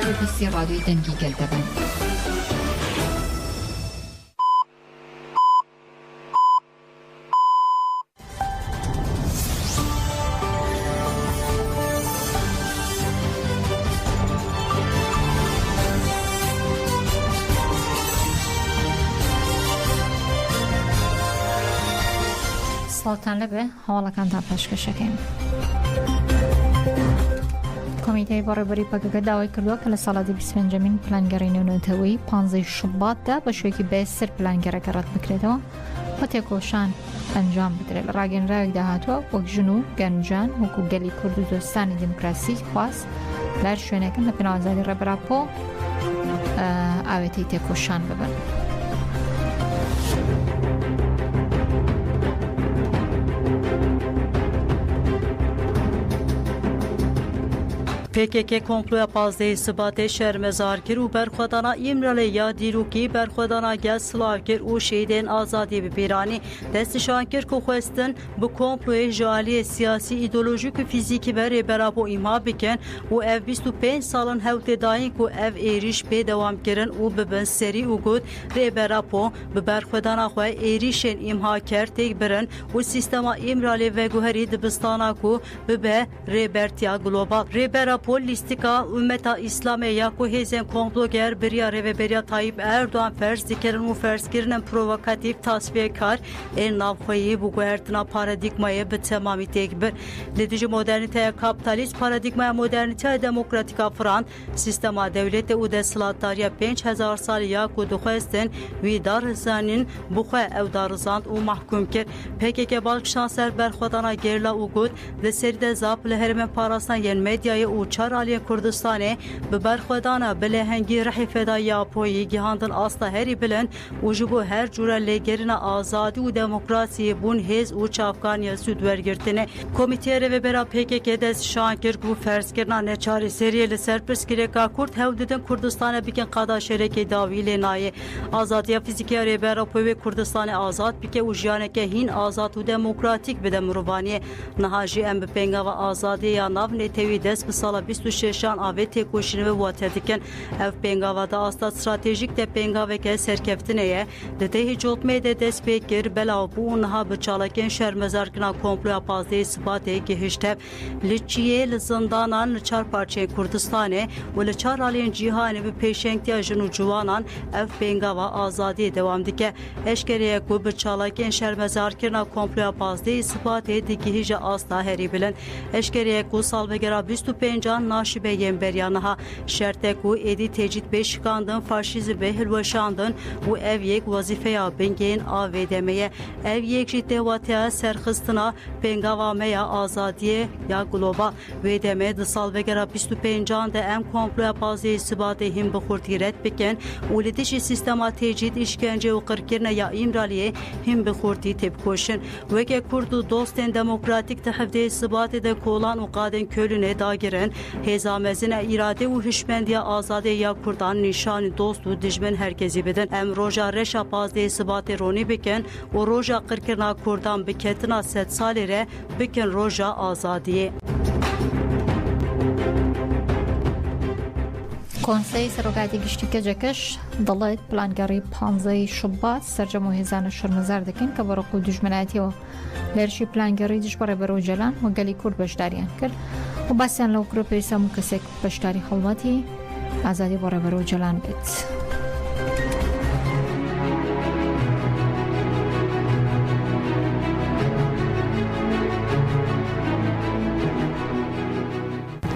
BBC رادیوی دنگی گلدبن سڵاتان لەبێ هەواڵەکانتان پێشکەشەکەین. کۆمیتەی بەڕێوەبەری پەکەکە داوای کردووە کە لە ساڵاتی 25مین پلانگەڕی نێونەتەوەی 15 شوباتدا بە شوێکی بێسر پلانگەرەکە ڕەت بکرێتەوە و تێکۆشان ئەنجام بدرێت. لە ڕاگەنراوێکدا هاتووە وەک ژن و گەنجان وەکو گەلی کورد و دۆستانی دیموکراسی خواست لەر شوێنەکەن لە پێناوازاری ڕێبەراپۆ ئاوێتی تێکۆشان ببن. PKK komploya pazdeyi sıbatê şermezar kir û berxwedana İmralê ya dîrokî berxwedana gel silav kir û şehîdên azadiyê bi bêranî dest nîşan kir ku xwestin bi komployê ji aliyê siyasî îdeolojîk û fîzîkî ve rêbera bo îmha bikin û ev 25 salin hewtê dayîn ku ev êriş pê dewam kirin û bibin serî û got rêbera po bi berxwedana xwe êrişên îmhaker têk birin û sîstema İmralê veguherî dibistana ku bibe rêbertiya global. Rêbera Politika Ümmeta İslamê ya ku hêzên komploger biriya Rêveberiya Tayyip Erdoğan ferz dikirin û ferzkirinin provokatîv tasfiyekar ên navxweyî bû guhertina paradigmayê bi temamî têk bir. Li dijî modernîteya kapitalîst paradigmaya modernîteya demokratîka Frans sîstema dewletê û desthilatdariya 5000 salî ya ku dixwestin wî darizanîn bi xwe ew darizand û mahkum kir. PKK balkişan ser berxwedana gerla û got li serî de zap li herêmên parastan yên medyayê û çar aliyên Kurdistanê bi berxwedana bilêhengî rihê fedayî apoyî gihandin asta herî bilind û ji bo her cure lêgerîna azadî û demokrasiyê bûn hêz û çavkaniya Sûd wergirtinê. Komîteya Rêvebera PKK dest şan kir ku ferzkirina neçarîseriyê li ser pirsgirêka Kurd hew didin Kurdistanê bikin qada şerekê dawî lê nayê. Azadiya fîzîkî ya Rêbera Apoyê Kurdistanê azad bike û jiyaneke hîn azad û demokratîk bide mirovaniyê. Niha jî em bi pengava azadiyê ya nav netewî dest bi sala 26an avê têkoşînê ve water dikin. Ev pengava da asta stratejîk de pengaveke serkeftinê ye. Li tê hicotmê de dest pê kir belav bû niha bi çalakên şermezarkirina komploya pazdeyê sibatê gihişt hev. Li Çiyê li zindanan li çar parçeyên Kurdistanê û li çar aliyên cîhanê bi pêşengtiya jin û ciwanan ev pengava azadiyê dewam dike. Eşkereye ku bi çalakên şermezarkirina komploya pazdeyê sibatê digihîje asta herî bilind. Eşkereye ku salvegera 25 naşibe yên beriya niha şertek û êdî tecît bê şikandin faşîzm ve hilweşandin û ev yek wazîfeya bingên avê demeye. Ev yek jî têwatiya serxistina pengava me ya azadiyê ya global. Wê demê di salvegera 25 de em komploya pazeyê sibatê hîn bi xurtî red bikin û li dijî sîstema tecît işkence û qirkirina ya İmraliyê hîn bi xurtî têpkoşin. Weke Kurd û dostên demokratîk di hevdeyê sibatê de kolan û qadên kölûnê dagirin hêzamezine îrade û hişmendiya azadê ya Kurdan nîşanî dost û dijmin herkesî bidin. Em roja reşa pazdeyê sibatê ronî bikin û roja qirkirina Kurdan bi ketina 100 salê re bikin roja azadiyê. کۆنسەی سەرۆکاتی گشتی کەجەکەش دەڵێت پلانگەڕی 15 شوبات سەرجەم و هێزانە شەرمەزار دەکەن کە بە ڕق و دوژمنایەتیەوە لێرشی پلانگەڕی دژبڕێ بەرەو جەلان و گەلی کورد بەشداریان کرد و باسییان لەو کرۆ پێویستە و کەسێک بەشداری هەڵمەتی ئازادی بۆ ڕێبەرەوە جەلان بێت.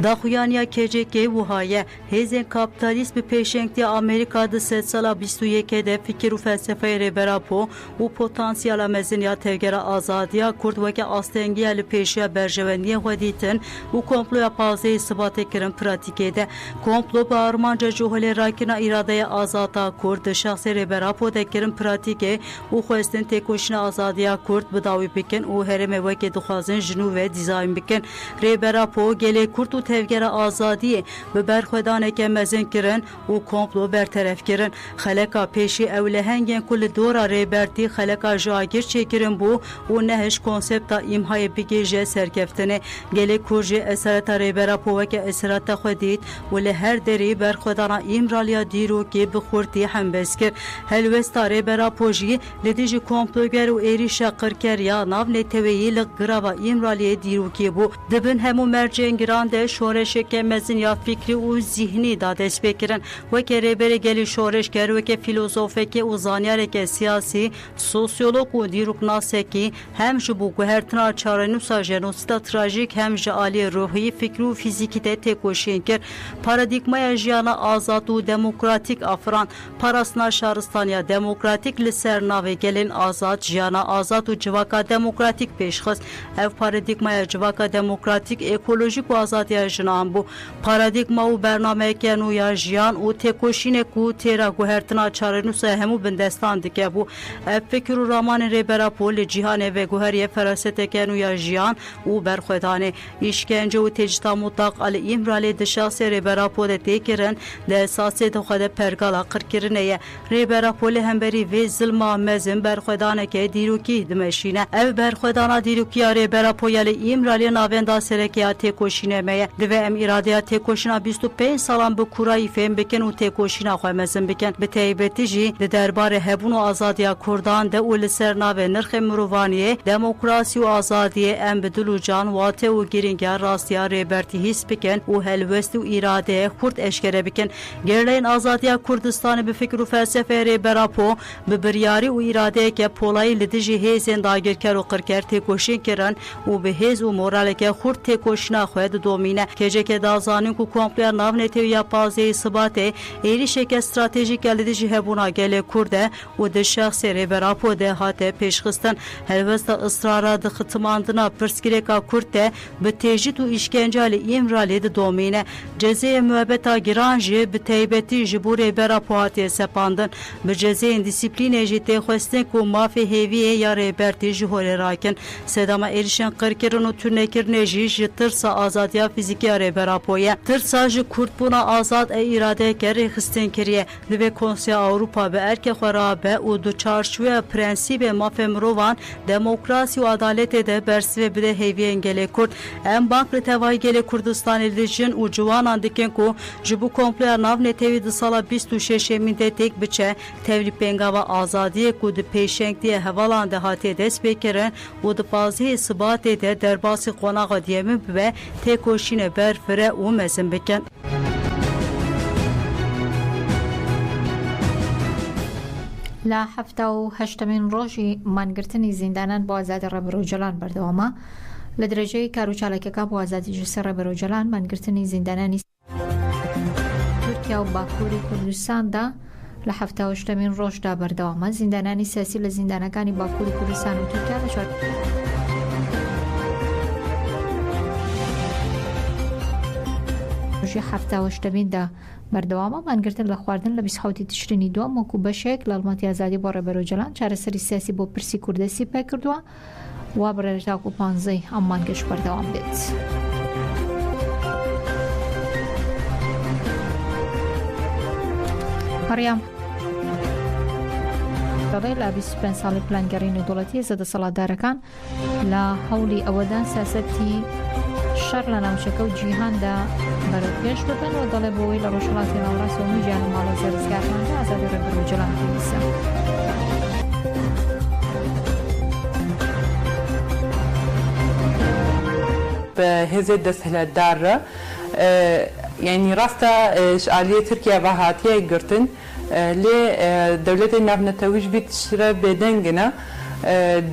Daxuyaniya KCK wihaye hêzên kapitalîst bi pêşengtiya Amerîka di sed sala 21 de fikir û felsefeyê rêbera po û potansiyela meziniya tevgera azadiya Kurd weke astengiya li pêşiya berjewendiyên xwe dîtin û komploya pazeyê sibatê kirin pratikê de. Komplo bi armanca cûhelê rakirina îradeya azata Kurd di şexsê rêbera po de kirin pratikê û xwestin têkoşîna azadiya Kurd bi dawî bikin û herêmê wekê dixwazin jinû ve dîzayn bikin. Rêbera po gelê Kurd û tevgera azadiye bi berxwedaneke mezin kirin û komplo berteref kirin. Xeleka pêşî ew lehengên ku li dora rêbertî xeleka ji agir çêkirin bû û nehiş konsepta îmhayê bigêje serkeftinê. Gelek Kurd jê esereta rêbera poveke eserata xwe dît û li her derê berxwedana îmraliya dîrokê bi xurtî hembez kir. Helwesta rêbera po jî li dijî komploger û êrişa qirkeriya nav neteweyî li girava îmraliyê dîrokê bû. Dibin hemû mercên giran de şoreşeke mezin ya fikrî û zihnî da dest pê kirin. Weke rêberê gelî şoreşger, weke filozofeke û zanyareke siyasî, sosyolog û dîroknasekî hem ji bo guhertina çarenûsa jenosîda trajîk hem ji aliyê ruhî, fikrî û fîzîkî de têkoşîn kir. Paradigmaya jiyana azad û demokratîk afran, parastina şaristaniya demokratîk li ser navê gelên azad, jiyana azad û civaka demokratîk pêşxist. Ev paradigmaya civaka demokratîk, ekolojik û azadiya jinan bû. Paradigma û bernameyeke nû ya jiyan û têkoşînek û têra guhertina çarenûsa hemû bindestan dike bû. Ev fikir û ramanên rêbera po li cîhanê ve guheriye feraseteke nû ya jiyan û berxwedanê. İşkence û tecîta mutlaq alî îmralê di şahsê rêbera po de tê kirin, di esasê de xwe de pergala qirkirinê ye. Rêbera po li hemberî vê zilma mezin berxwedaneke dîrokî dimeşîne. Ev berxwedana dîrokiya rêbera po ya li îmralê navenda serekeya têkoşînê me ye. Divê em îradeya têkoşîna 25 salan bi kurayî fêm bikin û têkoşîna xwe mezin bikin. Bi taybetî jî di derbarê hebûn û azadiya Kurdan de û li ser navê nirxê mirovaniyê, demokrasî û azadiyê em bi dil û can watê û girîngiya rastiya rêbertî hîs bikin û helwest û îradeyê Kurd eşkere bikin. Gerleyên azadiya Kurdistanê bi fikr û felsefeyê rêbera po bi biryarî û îradeyeke polayî li dijî hêzên dagirker û qirker têkoşîn kirin û bi hêz û moraleke Kurd têkoşîna xwe didomîne. Keceke dazanîn ku komploya navnetewiya pazeyê sibatê êrişeke stratejîk ya li dijî hebûna gelê Kurd e û di şexsê rêbera po de hate pêşxistin. Helwesta ısrara di xitimandina pirsgirêka Kurd de bi têjît û îşkence li îmralê didomîne. Cezayê müebbeta giran jî bi taybetî ji bo rêbera po hatiye sepandin. Bi cezayên dîsîplînê jî têxwestin ku mafê hêviyê ya rêbertî ji holê rakin. Sedama êrişên qirkirin û tûnekirinê jî ji tirsa azadiya fîzîkî ya rêbera po ye. Tirsa ji Kurdbûna azad ê îradeyeke rêxistin kiriye. Divê Konseya Awropa bi erkê xwe rabe û du çarçûya prensîbê mafê mirovan demokrasî û adaletê de bersivê bide hêviyên gelê Kurd. Em bank li tevahî gelê Kurdistanê dijin û ciwanan dikin ku ji bo komploya navnetewî di sala 26 min de têk biçe, tevlî pêngava azadiyê ku di pêşengtiya hevalan de hatiye dest pê kirin û di paziyê sibatê de derbasî qonaxa diyemîn bibe têkoşînê ber fire û mezin bikin. لا هەفتە و هەشتمین ڕۆژی مانگرتنی زیندانان بۆ ئازادی ڕێبەرۆجەلان بەردەوامە. لە درێژەی کاروچالەکەکە بۆ ئازادی ژوورسە ڕێبەرۆجەلان مانگرتنی زیندانانی تورکیا و باکووری کوردستاندا لە هەفتە و هەشتمین ڕۆژدا بەردەوامە. زیندانانی سیاسی لە زیندانەکانی باکووری کوردستان و تورکیا لە ڕۆژی هەفتە و هەشتمیندا بەردەوامە. مانگرتن لە خواردن لە 27 تشرینی دووەم وەکو بەشێک لە هەڵمەتی ئازادی بۆ ڕێبەرۆجەلان چارەسەری سیاسی بۆ پرسی کوردەسی پێ کردووە وا بڕێ تاکو 15 ئەم مانگەش بەردەوام بێت. مەریەم دەڵێ لە 25 ساڵی پلانگەڕی نێودەوڵەتی زەدەسەڵاتدارەکان لە هەوڵی ئەوەدان سیاسەتی شەڕ لە ناوچەکە و جیهاندا بەرەوپێش ببن و دەڵێ بۆەوەی لە ڕۆژهەڵاتی ناوەڕاست و هەموو گیان و ماڵە زەرزگارماندا ئازادی ڕێبەرۆجەلان پێویستە. بە هێزێ دەسەڵاتدارە یعنی ڕاستە عالیە تورکیا بە هاتیە گرتن لێ دەولەتی ناونەتەویش بیت شرە بێدەنگنە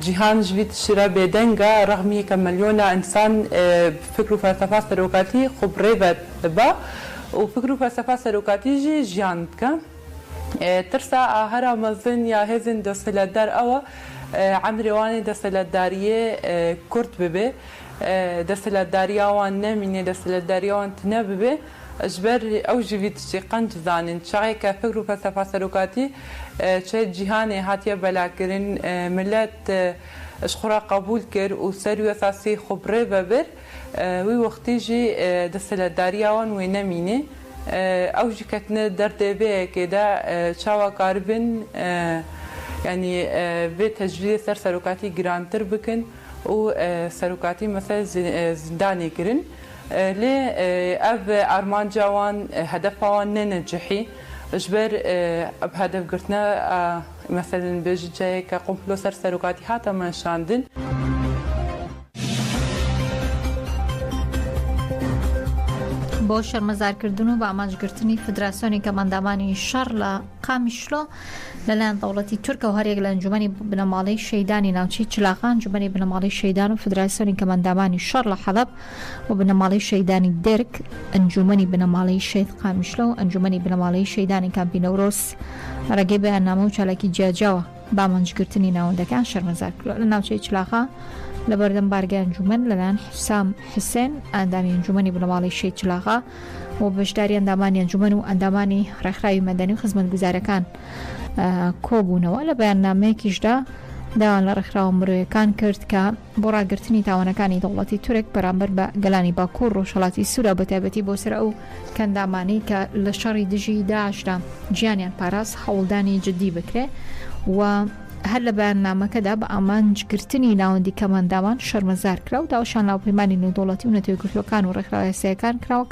جیهان جویت شرە بێدەنگە ڕغمی کە ملیۆنە ئینسان فکر و فەلسەفا سەرۆکاتی خوبڕێ بە و فکر و فەلسەفا سەرۆکاتیژی ژیان بکە ترسا هەرا مەزن یا هێزن دەسەڵاتدار ئەوە عەمرێوانی دەسەڵاتداریە کورد ببێ دەسەڵاتداریاوان نەمینێ دەسەڵاتداریاوان تنە ببێ جبر ئەو ژویت چی قەنج زانین چاقێکە فکر و فەلسەفا سەرۆکاتی چه جیهانێ هاتیە بەلاکردن ملت اشخورا قبول کر و سری اساسی خبره ببر وی وقتی جی دستلداری آن و نمینه او جی کتنه درد به که دا چاوا کاربن یعنی به تجربه سروکاتی گرانتر بکن و سروکاتی مثلا زندانی کرن لی اب ارمان جوان هدف آن ننجحی اجبر اب هدف گرتنا مثلا بيجي جاي كقمبلو سروكاتي حتى من شاندن بۆ شەرمەزارکردن و بە ئامانجگرتنی فدراسیۆنی کەماندامانی شەڕ لە قامیشلۆ لەلایەن دەوڵەتی تورکە و هەرێک لە ئەنجومەنی بنەماڵەی شەیدانی ناوچەی چلاغان ئەنجومەنی بنەماڵەی شەیدان و فدراسیۆنی کەماندامانی شەڕ لە حەلەب و بنەماڵەی شەیدانی دێرک ئەنجومەنی بنەماڵەی شەید قامیشلۆ و ئەنجومەنی بنەماڵەی شەیدانی کامپی نەورۆس ڕێگەی بەیاننامە و چالاکی جیاجاوە بە ئامانجگرتنی ناوەندەکان شەرمەزار کرد لە ناوچەی چلاغا لە بەردەم بارگای ئەنجومەن لەلایەن حسام حسێن ئەندامی ئەنجومەنی بنەماڵەی شەید چلاغا و بەشداری ئەندامانی ئەنجومەن و ئەندامانی ڕێکخراوی مەدەنی و خزمەتگوزارەکان کۆبوونەوە لە بەیاننامەیەکیشدا داوان لە ڕێکخراوە مرۆیەکان کرد کە بۆ ڕاگررتنی تاوانەکانی دەوڵەتی تورک بەرامبەر بە گەلانی باکوور ڕۆژهەڵاتی سوورە بە تایبەتی بۆ سەر ئەو کەندامانی کە لە شەڕی دژی داعشدا گیانیان پاراست هەوڵدانی جددی بکرێ و هەر لە بەیاننامەکەدا بە ئامانجگرتنی ناوەندی کەماندامان شەرمەزار کرا و داوەشان ناوپەیمانی نێودەوڵەتی و نەتەوەیەکگرتووەکان و ڕێکخراوە یاساییەکان کراوە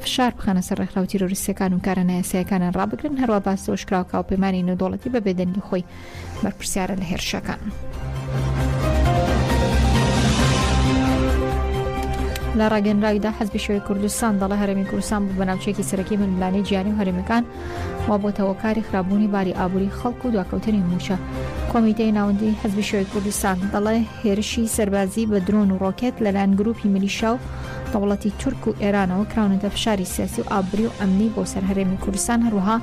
فشار بخەنە سەر ڕێکخراو تیرۆریستەکان و کارە نایاساییەکانیان ڕابگرن هەروە باسەوەش کراوە هاوپەیمانی نێودەوڵەتی بە بێدەنگی خۆی بەرپرسیارە لە هێرشەکان. لە ڕاگەنراویدا حەزبی شێوەی کوردستان دەڵێ هەرێمی کوردستان بوو بە ناوچەیەکی سەرەکی ململانەی گیانی و هەرێمیەکان وا بۆتەوە کاری خراپبوونی باری ئابووری خەڵک و دواکەوتنی موچە. کۆمیتەی ناوەندی حەزبی شێوەی کوردستان دەڵێ هێرشی سەربازی بە درۆن و ڕۆکێت لەلایەن گروپی میلیشا و دەوڵەتی تورک و ئێرانەوە کراونەتە فشاری سیاسی و ئابووری و ئەمنی بۆ سەر هەرێمی کوردستان هەروەها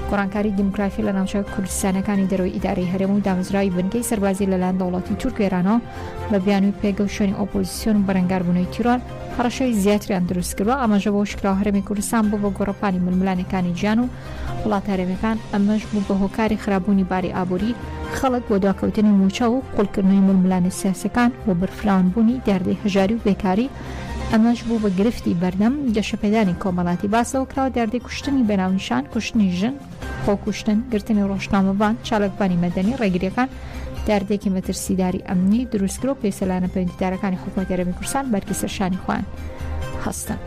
گۆڕانکاری دیموکرافی لە ناوچە کوردستانەکانی دەرەوەی ئیدارەی هەرێم و دامەزراوی بنکەی سەربازی لەلایەن دەوڵەتی تورک و ئێرانەوە بە بیانووی پێگە و شوێنی ئۆپۆزیسیۆن و بەرەنگاربوونەوەی تیرۆر هەڕەشەی زیاتریان دروست کردووە ئەمەژە بۆ شکراوە هەرێمی کوردستان بوو بە گۆڕەپانی ململانەکانی گیان و وڵات هەرێمیەکان ئەمەش بوو بە هۆکاری خراپبوونی باری ئابووری خەڵک بۆ دواکەوتنی موچە و قوڵکردنەوەی ململانە سیاسەکان بۆ بەرفراونبوونی دیاردەی هەژاری و بێکاری ئەمەش بوو بە گرفتی بەردەم گەشەپێدانی کۆمەڵاتی باسەوە کراوە دیاردەی کوشتنی بەناونیشان کوشتنی ژن خۆکوشتن گرتنی ڕۆژنامەبان چالاکبانی مەدەنی ڕێگریەکان دیاردێکی مەترسیداری ئەمنی دروستکرۆ و پێسەلانە پەیوەندیدارەکانی حکوومەتی هەرێمی کوردستان بەرگی سەرشانی خۆیان هەستن.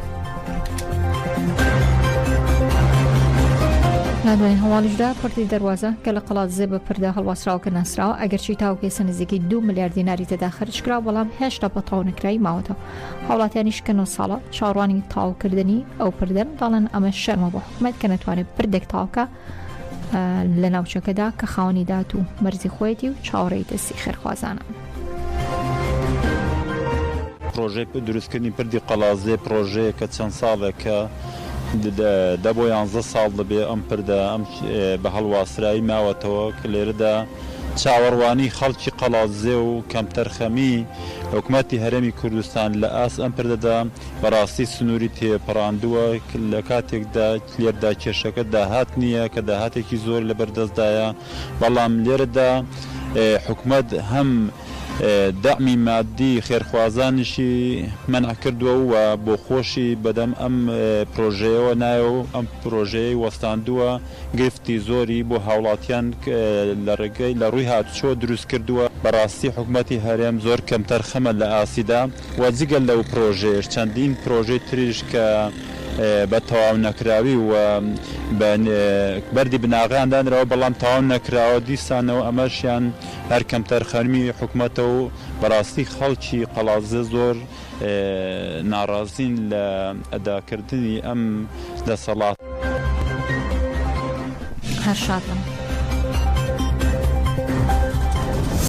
لە دوایین هەواڵیشدا پڕتی دەواازە کە لە قەڵاتزێ بە پردە هەڵواسراوەکە ناسراوە ئەگەرچی تاوکێسە نزیکی 2 ملیار دیناری تێدا خەرج کرا بەڵام هێشتا بە تەواو نەکرایی ماوەتەوە. هاوڵاتیانی شکەنەوە ساڵە چاڕوانی تاوکردنی ئەو پردەن دەڵێن ئەمە شەرمە بۆ حکوومەت کە نەتوانێت پردێک تاوکە لە ناوچەکەدا کە خاوەنی دات و مەرزی خۆیەتی و چاوەڕێی دەستی خێرخوازانە. پرۆژێ دروستکردنی پردی قەڵازێ پرۆژەیە کە چەند ساڵێکە دە بۆ 11 ساڵ دەبێ ئەم پردە ئەم بە هەڵواسرایی ماوەتەوە کە لێرەدا چاوەڕوانی خەڵکی قەڵازێ و کەمتەرخەمی حکوومەتی هەرێمی کوردستان لە ئاس ئەم پردەدا بەڕاستی سنووری تێپەڕاندووە لە کاتێکدا لێردا کێشەکە داهات نییە کە داهاتێکی زۆر لە بەردەستدایە بەڵام لێرەدا حکوومەت هەم دەعمی مادی خێرخوازانشی منع کردووە و بۆ خۆشی بەدەم ئەم پرۆژەیەوە نایە و ئەم پرۆژەیە وەستاندووە گرفتی زۆری بۆ هاوڵاتیان لە ڕێگەی لە ڕووی هاتوچۆ دروست کردووە بەڕاستی حکوومەتی هەرێم زۆر کەمتەر خەمە لە ئاسیدا و جگەل لەو پرۆژێش چەندین پرۆژەی تریش کە بە تەواو نەکراوی و بەردی بناغیاندانرەوە بەڵام تەواو نەکراوە دیسانەوە ئەمەشیان هەر کەمتەر خەرمی حکوومەتە و بەڕاستی خەڵکی قەڵازە زۆر ناڕازین لە ئەداکردنی ئەم دەسەڵات هەر شادڵم.